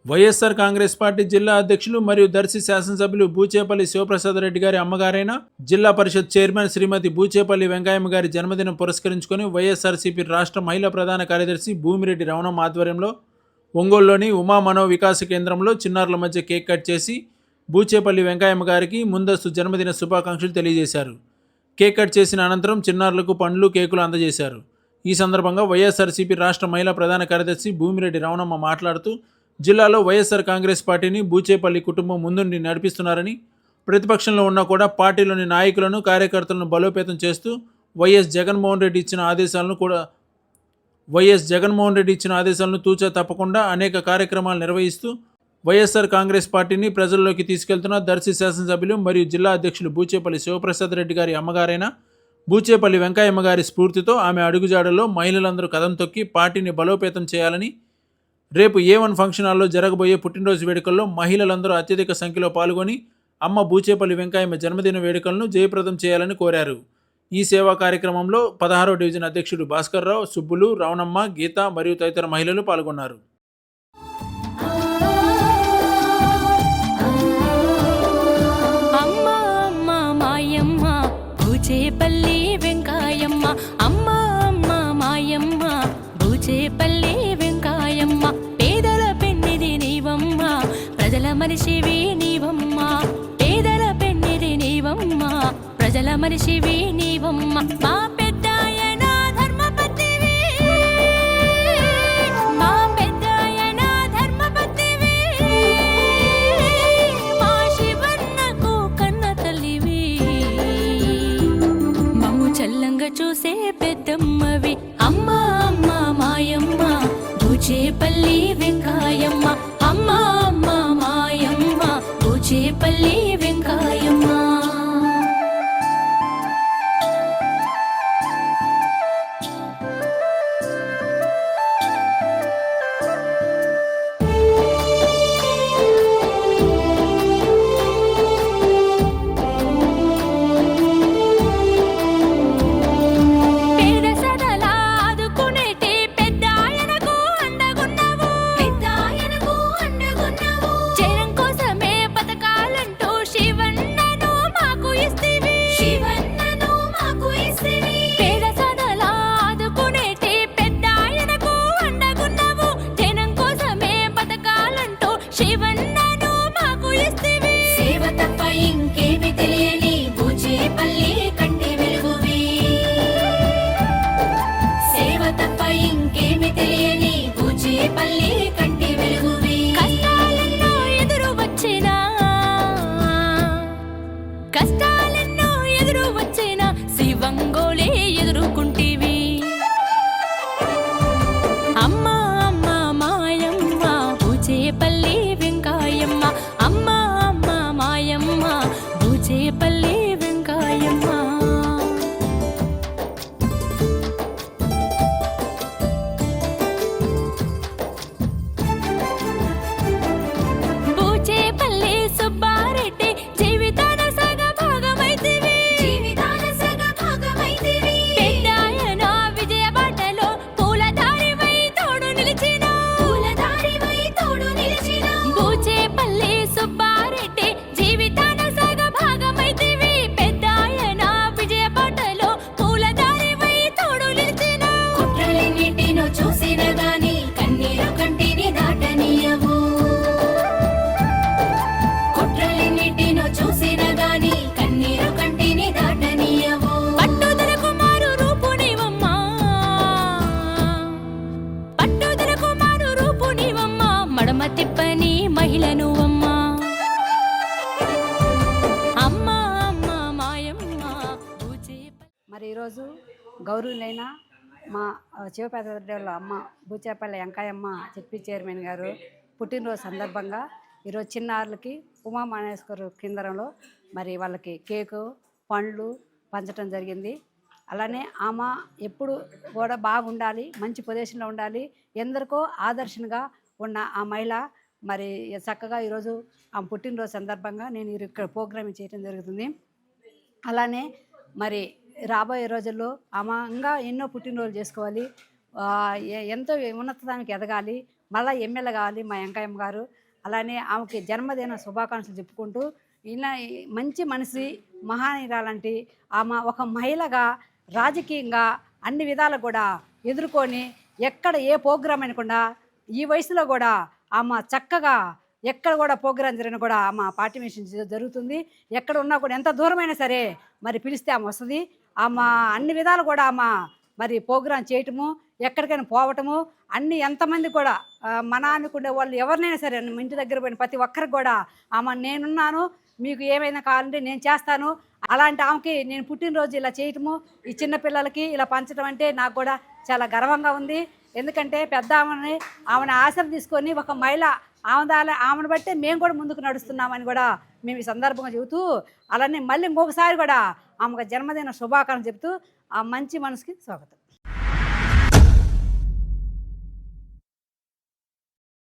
YSR Congress party జిల్లా అధ్యక్షులు మరియు దర్శి శాసనసభ్యులు బూచేపల్లి శివప్రసాద్ రెడ్డి గారి అమ్మగారైన జిల్లా పరిషత్ చైర్మన్ శ్రీమతి బూచేపల్లి వెంకయ్యమ్మ గారి జన్మదినం పురస్కరించుకొని వైఎస్ఆర్సీపీ రాష్ట్ర మహిళా ప్రధాన కార్యదర్శి భూమిరెడ్డి రమణమ్మ ఆధ్వర్యంలో ఒంగోలులోని ఉమా మనో వికాస కేంద్రంలో చిన్నారుల మధ్య కేక్ కట్ చేసి బూచేపల్లి వెంకయ్యమ్మ గారికి ముందస్తు జన్మదిన శుభాకాంక్షలు తెలియజేశారు. కేక్ కట్ చేసిన అనంతరం చిన్నారులకు పండ్లు, కేకులు అందజేశారు. ఈ సందర్భంగా వైఎస్ఆర్సీపీ రాష్ట్ర మహిళా ప్రధాన కార్యదర్శి భూమిరెడ్డి రమణమ్మ మాట్లాడుతూ జిల్లాలో వైఎస్ఆర్ కాంగ్రెస్ పార్టీని బూచేపల్లి కుటుంబం ముందుండి నడిపిస్తున్నారని, ప్రతిపక్షంలో ఉన్నా కూడా పార్టీలోని నాయకులను, కార్యకర్తలను బలోపేతం చేస్తూ వైఎస్ జగన్మోహన్ రెడ్డి ఇచ్చిన ఆదేశాలను తూచా తప్పకుండా అనేక కార్యక్రమాలు నిర్వహిస్తూ వైఎస్ఆర్ కాంగ్రెస్ పార్టీని ప్రజల్లోకి తీసుకెళ్తున్న దర్శి శాసనసభ్యులు మరియు జిల్లా అధ్యక్షులు బూచేపల్లి శివప్రసాద్ రెడ్డి గారి అమ్మగారైన బూచేపల్లి వెంకయ్యమ్మ గారి స్ఫూర్తితో ఆమె అడుగుజాడల్లో మహిళలందరూ కదం తొక్కి పార్టీని బలోపేతం చేయాలని, రేపు A1 ఫంక్షన్ హాల్లో జరగబోయే పుట్టినరోజు వేడుకల్లో మహిళలందరూ అత్యధిక సంఖ్యలో పాల్గొని అమ్మ బూచేపల్లి వెంకయ్యమ్మ జన్మదిన వేడుకలను జయప్రదం చేయాలని కోరారు. ఈ సేవా కార్యక్రమంలో 16వ డివిజన్ అధ్యక్షుడు భాస్కర్రావు, సుబ్బులు, రవణమ్మ, గీత మరియు తదితర మహిళలు పాల్గొన్నారు. బూచేపల్లి వెంకయ్యమ్మ అమ్మ అమ్మ మాయమ్మ బూచేపల్లి వెంకయ్యమ్మ పేదల పెన్నిది నీవమ్మ ప్రజల మనిషివి నీవమ్మ పేదల పెన్నిది నీవమ్మ ప్రజల మనిషివి నీవమ్మ మా పెద్దాయన ధర్మపతివి మా పెద్దాయన ధర్మపతివి మా శివన్నకు కన్న తల్లివి చల్లంగా చూసే పెద్దమ్మవి అమ్మ అమ్మ మాయమ్మ బూచేపల్లి వెంకయ్యమ్మ అమ్మ అమ్మ మాయమ్మ బూచేపల్లి వెంకయ్యమ్మ. కష్టాలెన్నో ఎదురు వచ్చినా శివంగోలే ఎదుర్కొంటివి అమ్మ అమ్మ మాయమ్మ బూచేపల్లి వెంకయ్యమ్మ అమ్మ అమ్మ మాయమ్మ బూచేపల్లి వెంకయ్యమ్మ. బూచేపల్లి సుబ్బారెడ్డి జీవితాన సగ భాగమైతివి పెద్దాయన విజయ బాటలో పూలదారివై తోడు నిలిచిన బూచేపల్లి సుబ్బారెడ్డి జీవితాన సగ భాగమైతివి పెద్దాయన విజయ బాటలో పూలదారివై తోడు నిలిచిన కుట్రలన్నిటినో చూసిన గాని కన్నీరు కంటిని దాటనీయవు కుట్రలన్నిటినో చూసిన గాని కన్నీరు కంటిని దాటనీయవు పట్టుదలకు మారు రూపు నీవమ్మ పట్టుదలకు మారు రూపు నీవమ్మ మడమ తిప్పని మహిళ నువ్వమ్మ అమ్మ అమ్మ మాయమ్మ మరి ఈరోజు గౌరవులైన మా శివపేదరెడ్డి అమ్మ బూచేపల్లి వెంకయ్యమ్మ జెడ్పీ చైర్మన్ గారు పుట్టినరోజు సందర్భంగా ఈరోజు చిన్నారులకి ఉమా మహేశ్వర కేంద్రంలో మరి వాళ్ళకి కేకు, పండ్లు పంచడం జరిగింది. అలానే ఆమె ఎప్పుడు కూడా బాగుండాలి, మంచి పొజిషన్లో ఉండాలి, ఎందరికో ఆదర్శంగా ఉన్న ఆ మహిళ మరి చక్కగా ఈరోజు ఆమె పుట్టినరోజు సందర్భంగా నేను ఇక్కడ ప్రోగ్రామ్ చేయడం జరుగుతుంది. అలానే మరి రాబోయే రోజుల్లో ఆమె ఇంకా ఎన్నో పుట్టినరోజులు చేసుకోవాలి, ఎంతో ఉన్నతానికి ఎదగాలి, మళ్ళీ ఎమ్మెల్యే కావాలి మా వెంకయ్యమ్మ గారు. అలానే ఆమెకి జన్మదిన శుభాకాంక్షలు చెప్పుకుంటూ ఇలా మంచి మనిషి మహానీయురాలంటి ఆమె ఒక మహిళగా రాజకీయంగా అన్ని విధాలు కూడా ఎదుర్కొని ఎక్కడ ఏ ప్రోగ్రాం అనకుండా ఈ వయసులో కూడా ఆమె చక్కగా ఎక్కడ కూడా ప్రోగ్రాం జరిగినా కూడా ఆమె పార్టీ మిషన్ జరుగుతుంది. ఎక్కడ ఉన్నా కూడా ఎంత దూరమైనా సరే మరి పిలిస్తే ఆమె వస్తుంది. ఆమె అన్ని విధాలు కూడా ఆమె మరి ప్రోగ్రాం చేయటము, ఎక్కడికైనా పోవటము, అన్ని ఎంతమంది కూడా మన అనుకునే వాళ్ళు ఎవరినైనా సరే ఇంటి దగ్గర పోయిన ప్రతి ఒక్కరికి కూడా ఆమె నేనున్నాను, మీకు ఏమైనా కావాలంటే నేను చేస్తాను. అలాంటి ఆమెకి నేను పుట్టినరోజు ఇలా చేయటము, ఈ చిన్నపిల్లలకి ఇలా పంచడం అంటే నాకు కూడా చాలా గర్వంగా ఉంది. ఎందుకంటే పెద్ద ఆమెను ఆశలు తీసుకొని ఒక మహిళ ఆమెను బట్టే మేము కూడా ముందుకు నడుస్తున్నామని కూడా మేము ఈ సందర్భంగా చెబుతూ, అలానే మళ్ళీ ఇంకొకసారి కూడా ఆమెకు జన్మదిన శుభాకాంక్షలు చెబుతూ ఆ మంచి మనసుకి స్వాగతం.